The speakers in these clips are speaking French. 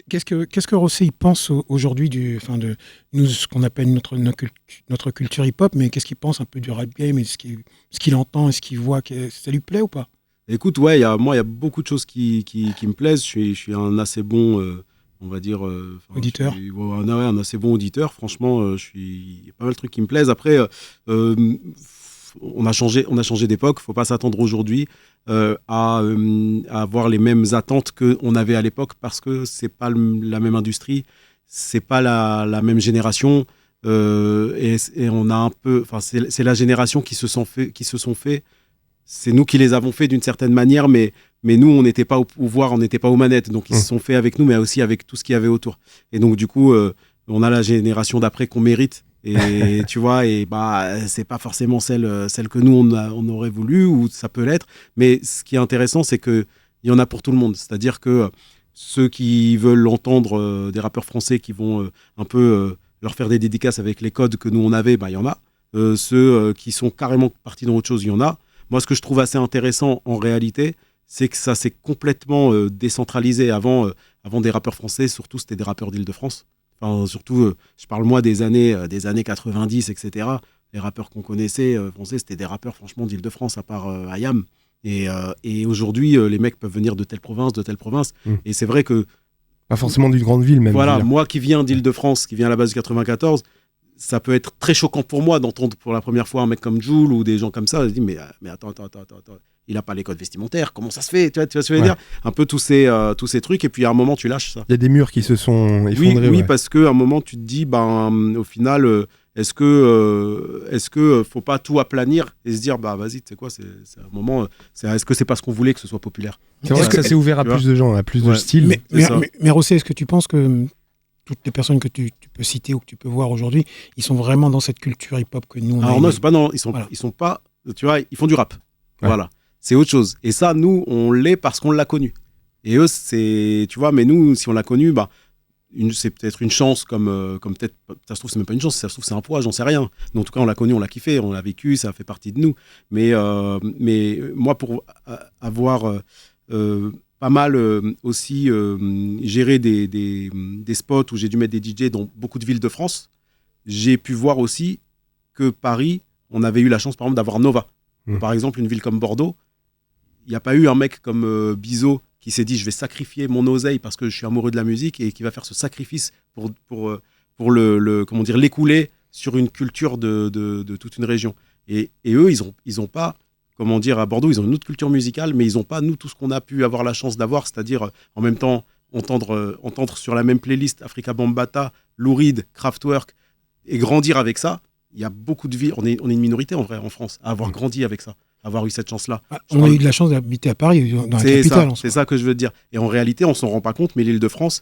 Qu'est-ce que Rosset il pense aujourd'hui de nous, ce qu'on appelle notre culture hip-hop, mais qu'est-ce qu'il pense un peu du rap game et ce qu'il entend et ce qu'il voit, ça lui plaît ou pas? Écoute, ouais, il y a beaucoup de choses qui me plaisent. Je suis un assez bon, on va dire, Auditeur. Un assez bon auditeur. Franchement, il y a pas mal de trucs qui me plaisent. Après, on a changé d'époque. Faut pas s'attendre aujourd'hui à avoir les mêmes attentes qu'on avait à l'époque parce que c'est pas la même industrie, c'est pas la même génération. Et on a un peu, enfin, c'est la génération qui se sont fait. C'est nous qui les avons fait d'une certaine manière, mais nous, on n'était pas au pouvoir, on n'était pas aux manettes. Donc, ils se sont fait avec nous, mais aussi avec tout ce qu'il y avait autour. Et donc, du coup, on a la génération d'après qu'on mérite. Et tu vois, et c'est pas forcément celle que nous, on aurait voulu, ou ça peut l'être. Mais ce qui est intéressant, c'est qu'il y en a pour tout le monde. C'est-à-dire que ceux qui veulent entendre des rappeurs français qui vont un peu leur faire des dédicaces avec les codes que nous, on avait, il y en a. Ceux qui sont carrément partis dans autre chose, il y en a. Moi, ce que je trouve assez intéressant en réalité, c'est que ça s'est complètement décentralisé. Avant des rappeurs français, surtout, c'était des rappeurs d'Île-de-France. Enfin, surtout, je parle moi des années 90, etc. Les rappeurs qu'on connaissait français, c'était des rappeurs franchement d'Île-de-France, à part Ayam. Et aujourd'hui, les mecs peuvent venir de telle province. Et c'est vrai que... Pas forcément d'une grande ville, même. Voilà, moi qui viens d'Île-de-France, qui viens à la base du 94... ça peut être très choquant pour moi d'entendre pour la première fois un mec comme Jul ou des gens comme ça. Je dis, mais attends, il n'a pas les codes vestimentaires, comment ça se fait? Tu vois ce que je veux dire? Un peu tous ces trucs, et puis à un moment, tu lâches ça. Il y a des murs qui se sont effondrés. Oui, parce qu'à un moment, tu te dis, au final, est-ce que faut pas tout aplanir et se dire, vas-y, tu sais quoi, c'est un moment, est-ce que c'est parce qu'on voulait que ce soit populaire? C'est vrai que ça s'est ouvert à plus de gens, à plus de styles. Mais Rosset, est-ce que tu penses que toutes les personnes que tu peux citer ou que tu peux voir aujourd'hui, ils sont vraiment dans cette culture hip-hop que nous on a? Alors non, ils sont pas, tu vois, ils font du rap. Ouais. Voilà, c'est autre chose. Et ça, nous, on l'est parce qu'on l'a connu. Et eux, c'est, tu vois, mais nous, si on l'a connu, c'est peut-être une chance, comme peut-être, ça se trouve, c'est même pas une chance, ça se trouve, c'est un poids, j'en sais rien. Mais en tout cas, on l'a connu, on l'a kiffé, on l'a vécu, ça fait partie de nous. Mais moi, pour avoir pas mal aussi géré des spots où j'ai dû mettre des DJ dans beaucoup de villes de France, j'ai pu voir aussi que Paris, on avait eu la chance, par exemple, d'avoir Nova. Par exemple, une ville comme Bordeaux, il n'y a pas eu un mec comme Bizot qui s'est dit je vais sacrifier mon oseille parce que je suis amoureux de la musique et qui va faire ce sacrifice pour comment dire, l'écouler sur une culture de toute une région. Et eux, ils ont pas, comment dire, à Bordeaux, ils ont une autre culture musicale, mais ils n'ont pas, nous, tout ce qu'on a pu avoir la chance d'avoir, c'est-à-dire en même temps entendre sur la même playlist Africa Bambaataa, Lou Reed, Kraftwerk, et grandir avec ça. Il y a beaucoup de villes, on est une minorité en vrai en France, à avoir grandi avec ça, à avoir eu cette chance-là. On a eu de la chance d'habiter à Paris, dans la capitale. C'est ça que je veux te dire. Et en réalité, on s'en rend pas compte, mais l'Île-de-France,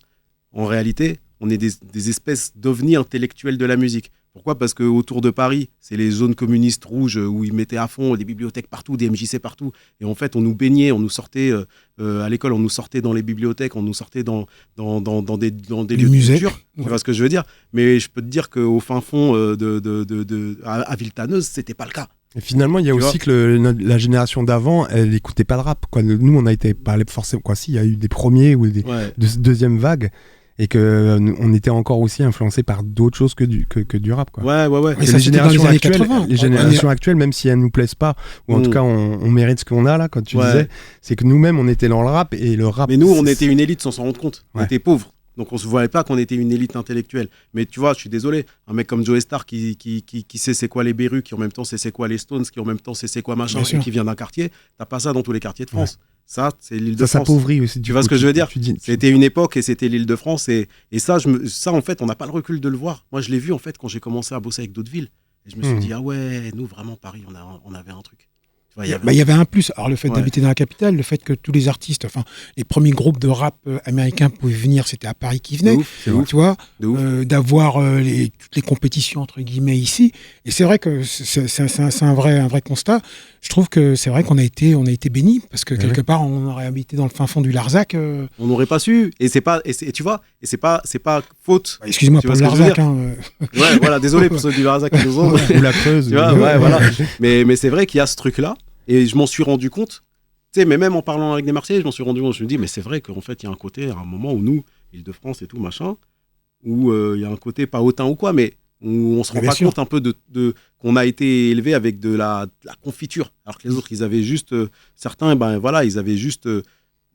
en réalité, on est des espèces d'ovnis intellectuels de la musique. Pourquoi ? Parce qu'autour de Paris, c'est les zones communistes rouges où ils mettaient à fond des bibliothèques partout, des MJC partout. Et en fait, on nous baignait, on nous sortait à l'école, on nous sortait dans les bibliothèques, on nous sortait dans des lieux de culture. Tu vois ce que je veux dire ? Mais je peux te dire qu'au fin fond à Villetaneuse, c'était pas le cas. Et finalement, il y a aussi que la génération d'avant, elle n'écoutait pas de rap. Quoi. Nous, on a été parlé forcément. Si, il y a eu des premiers ou des deuxièmes vagues. Et qu'on était encore aussi influencé par d'autres choses que du rap. Quoi. Ouais. Et les générations actuelles, même si elles ne nous plaisent pas, ou en tout cas on mérite ce qu'on a là, quand tu disais, c'est que nous-mêmes on était dans le rap et le rap. Mais nous, on était une élite sans s'en rendre compte. On était pauvres. Donc on ne se voyait pas qu'on était une élite intellectuelle. Mais tu vois, je suis désolé, un mec comme Joe Star qui sait c'est quoi les Berus, qui en même temps sait c'est quoi les Stones, qui en même temps sait c'est quoi machin, et qui vient d'un quartier, t'as pas ça dans tous les quartiers de France. Ouais. Ça, c'est l'Île-de-France. Ça s'appauvrit aussi. Tu vois ce que je veux dire ? C'était une époque et c'était l'Île-de-France. Et ça, en fait, on n'a pas le recul de le voir. Moi, je l'ai vu, en fait, quand j'ai commencé à bosser avec d'autres villes. Et je me suis dit, ah ouais, nous, vraiment, Paris, on avait un truc. Il y avait un plus. Alors, le fait d'habiter dans la capitale, le fait que tous les artistes, enfin, les premiers groupes de rap américains pouvaient venir, c'était à Paris qui venaient. Tu vois, d'avoir toutes les compétitions, entre guillemets, ici. Et c'est vrai que c'est un vrai constat. Je trouve que c'est vrai qu'on a été bénis, parce que quelque part, on aurait habité dans le fin fond du Larzac. On n'aurait pas su. Et c'est pas faute. Excuse-moi, pour le Larzac. Ouais, voilà, désolé pour ceux du Larzac qui nous ont. Ou la Creuse. Tu vois, voilà. Mais c'est vrai qu'il y a ce truc-là. Et je m'en suis rendu compte, tu sais, mais même en parlant avec des Marseillais, je m'en suis rendu compte, je me dis, mais c'est vrai qu'en fait, il y a un côté, à un moment où nous, Île-de-France et tout, machin, où il y a un côté pas hautain ou quoi, mais où on se rend pas compte un peu de qu'on a été élevé avec de la confiture, alors que les autres, ils avaient juste, certains, ils avaient juste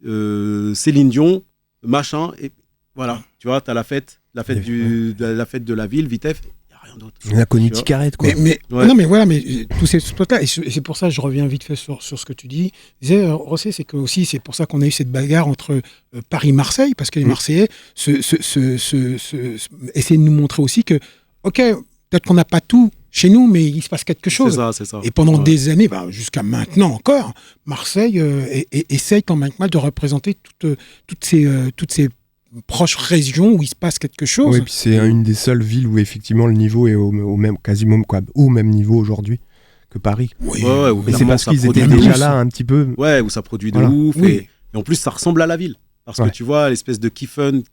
Céline Dion, machin, et voilà, tu vois, t'as la fête de la ville, Vitef. Rien d'autre. La Coniti Carrette, quoi. Non, mais voilà, mais tous ces spots-là, et c'est pour ça que je reviens vite fait sur ce que tu dis. Rossé, c'est que aussi, c'est pour ça qu'on a eu cette bagarre entre Paris-Marseille, parce que les Marseillais essaient de nous montrer aussi que, ok, peut-être qu'on n'a pas tout chez nous, mais il se passe quelque chose. C'est ça. Et pendant des années, jusqu'à maintenant encore, Marseille essaye tant bien que mal de représenter toutes ces proche région où il se passe quelque chose. Oui, puis c'est une des seules villes où effectivement le niveau est quasiment au même niveau aujourd'hui que Paris. Oui. Mais c'est parce qu'ils étaient déjà là un petit peu. Ouais, où ça produit de ouf. Oui. Et en plus, ça ressemble à la ville. Parce que tu vois, l'espèce de kiffen,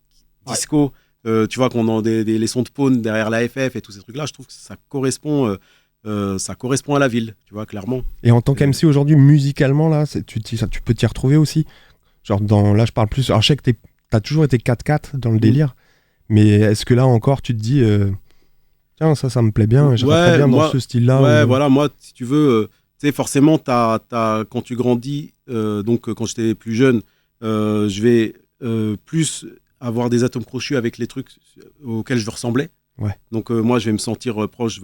disco, tu vois qu'on a les sons de Pone derrière la FF et tous ces trucs-là, je trouve que ça correspond à la ville, tu vois, clairement. Et en tant qu'MC aujourd'hui, musicalement, là, tu peux t'y retrouver aussi. Genre, là, je parle plus. Alors, je sais que t'as toujours été 4-4 dans le délire, mais est-ce que là encore tu te dis tiens, ça me plaît bien, j'aimerais bien dans ce style-là? Ouais, voilà, moi, si tu veux, tu sais, forcément, quand tu grandis, donc quand j'étais plus jeune, je vais plus avoir des atomes crochus avec les trucs auxquels je ressemblais. Ouais. Donc moi, je vais me sentir proche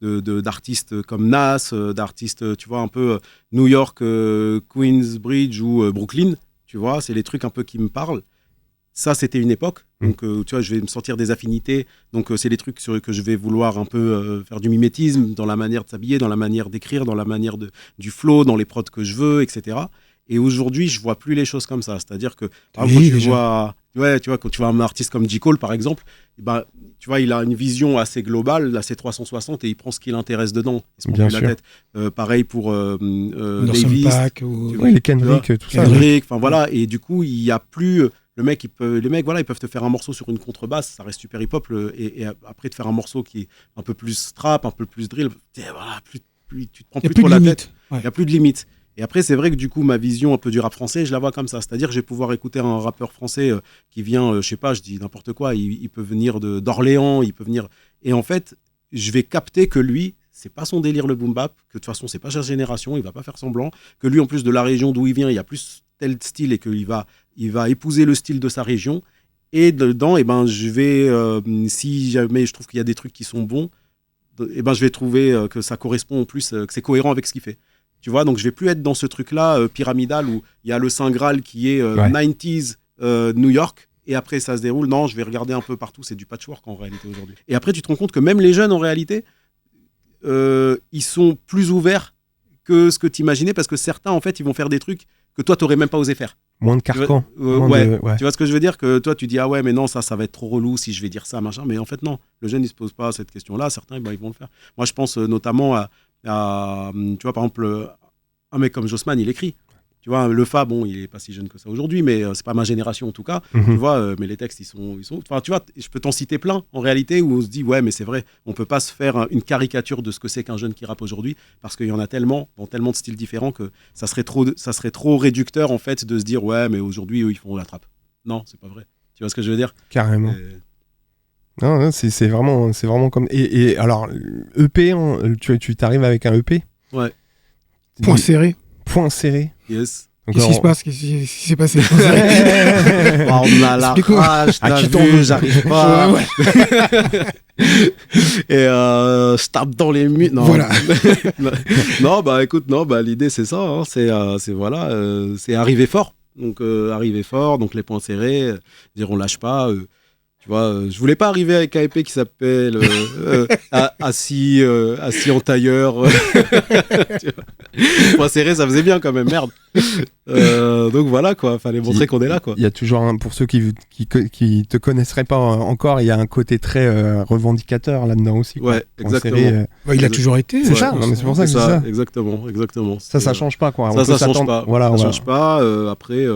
d'artistes comme Nas, d'artistes, tu vois, un peu New York, Queensbridge ou Brooklyn. Tu vois, c'est les trucs un peu qui me parlent. Ça, c'était une époque. Donc, tu vois, je vais me sentir des affinités. Donc, c'est les trucs sur que je vais vouloir un peu faire du mimétisme dans la manière de s'habiller, dans la manière d'écrire, dans la manière du flow, dans les prods que je veux, etc. Et aujourd'hui, je vois plus les choses comme ça. C'est-à-dire que, quand tu vois un artiste comme J. Cole, par exemple, tu vois, il a une vision assez globale, assez 360, et il prend ce qui l'intéresse dedans. Il se prend plus la tête. Pareil pour Davis. Les Kendrick, tout ça. Enfin, voilà. Et du coup, il n'y a plus... Les mecs, ils peuvent te faire un morceau sur une contrebasse, ça reste super hip-hop, et après te faire un morceau qui est un peu plus trap, un peu plus drill, voilà, tu te prends plus trop la tête. Il n'y a plus de limite. Et après, c'est vrai que du coup, ma vision un peu du rap français, je la vois comme ça. C'est-à-dire que je vais pouvoir écouter un rappeur français qui vient, je sais pas, je dis n'importe quoi, il peut venir d'Orléans, il peut venir... Et en fait, je vais capter que lui, c'est pas son délire le boom bap, que de toute façon, c'est pas sa génération, il va pas faire semblant, que lui, en plus de la région d'où il vient, il y a plus tel style et qu'il va épouser le style de sa région. Et dedans, je vais, si jamais je trouve qu'il y a des trucs qui sont bons, je vais trouver que ça correspond en plus, que c'est cohérent avec ce qu'il fait. Tu vois, donc je vais plus être dans ce truc-là pyramidal où il y a le Saint Graal qui est 90s New York, et après ça se déroule. Non, je vais regarder un peu partout, c'est du patchwork en réalité aujourd'hui. Et après, tu te rends compte que même les jeunes, en réalité, ils sont plus ouverts que ce que tu imaginais, parce que certains, en fait, ils vont faire des trucs que toi, tu n'aurais même pas osé faire. Moins de carcan. Tu vois ce que je veux dire, que toi, tu dis, ah ouais, mais non, ça va être trop relou si je vais dire ça, machin. Mais en fait, non, le jeune, il ne se pose pas cette question-là. Certains, ils vont le faire. Moi, je pense notamment à tu vois, par exemple, un mec comme Jossman, il écrit. Tu vois, le Fa, bon, il est pas si jeune que ça aujourd'hui, mais c'est pas ma génération en tout cas. Tu vois, mais les textes, ils sont. Enfin, tu vois, je peux t'en citer plein en réalité où on se dit, ouais, mais c'est vrai, on peut pas se faire une caricature de ce que c'est qu'un jeune qui rappe aujourd'hui, parce qu'il y en a tellement, dans tellement de styles différents, que ça serait trop réducteur en fait de se dire, ouais, mais aujourd'hui, eux, ils font la trappe. Non, c'est pas vrai. Tu vois ce que je veux dire? Carrément. Non, c'est vraiment comme. Et alors, EP, tu t'arrives avec un EP? Ouais. Point serré. Point serré. Yes. Qu'est-ce qui se passe? Qu'est-ce qui s'est passé? On a la rage, t'as vu, j'arrive pas. Et je tape dans les murs. Non. Voilà. Non, écoute, l'idée c'est ça. Hein. C'est arriver fort. Donc arriver fort, donc les points serrés, dire on lâche pas. Tu vois, je voulais pas arriver avec un EP qui s'appelle assis en tailleur. Point serré, ça faisait bien quand même, merde. Donc voilà quoi, fallait montrer qu'on est là quoi. Il y a toujours pour ceux qui te connaisseraient pas encore, il y a un côté très revendicateur là-dedans aussi. Quoi. Ouais, exactement. Il a toujours été. C'est ça, non, mais c'est pour ça que c'est ça. Exactement. Ça change pas quoi. Ça change pas. Voilà, ça change pas. Après.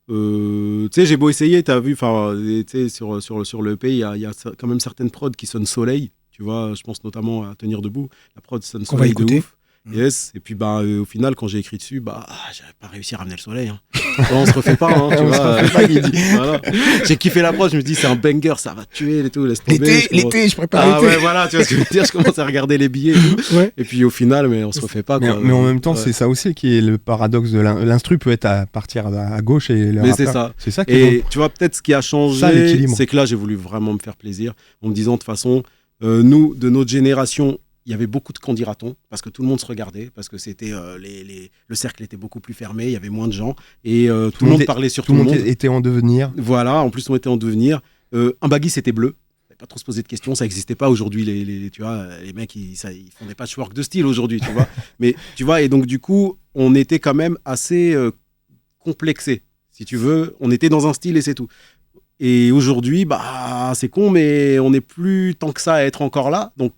Tu sais, j'ai beau essayer, t'as vu, enfin, tu sais, sur le EP, il y a quand même certaines prods qui sonnent soleil, tu vois, je pense notamment à Tenir debout, la prod sonne soleil de ouf, Yes. Et puis, au final, quand j'ai écrit dessus, j'avais pas réussi à ramener le soleil. Hein. On se refait pas, hein, tu vois. Voilà. J'ai kiffé l'approche, je me dis, c'est un banger, ça va tuer et tout, laisse tomber. L'été, je prépare l'été. Ouais, voilà, tu vois ce que je veux dire, je commence à regarder les billets et tout. Ouais. Et puis, au final, mais on se refait pas. Mais en même temps, c'est ça aussi qui est le paradoxe de l'instru, peut être à partir à gauche et le rappeur. C'est ça. C'est ça qui et tu vois, peut-être ce qui a changé, c'est que là, j'ai voulu vraiment me faire plaisir en me disant, de toute façon, nous, de notre génération, il y avait beaucoup de candidatons parce que tout le monde se regardait, parce que c'était le cercle était beaucoup plus fermé, il y avait moins de gens et tout le monde parlait sur tout le monde. Tout le monde était en devenir. Voilà, en plus on était en devenir. Un baggy c'était bleu. Pas trop se poser de questions, ça n'existait pas aujourd'hui. Tu vois, les mecs ils font des patchwork de style aujourd'hui, tu vois. Mais tu vois, et donc du coup on était quand même assez complexé, si tu veux. On était dans un style et c'est tout. Et aujourd'hui, c'est con, mais on n'est plus tant que ça à être encore là. Donc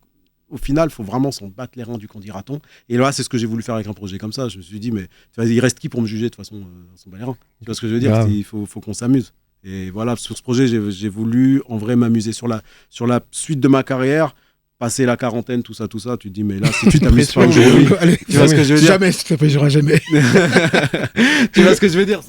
au final, il faut vraiment s'en battre les reins du qu'en dira-t-on. Et là, c'est ce que j'ai voulu faire avec un projet comme ça. Je me suis dit, mais il reste qui pour me juger de toute façon, on s'en bat les reins. Tu vois ce que je veux dire? Il faut qu'on s'amuse. Et voilà, sur ce projet, j'ai voulu en vrai m'amuser sur la suite de ma carrière, passer la quarantaine, tout ça. Tu te dis, mais là, si tu t'amuses pas aujourd'hui, tu vois ce que je veux dire? Jamais, ça ne j'aurai jamais. Tu vois ce que je veux dire?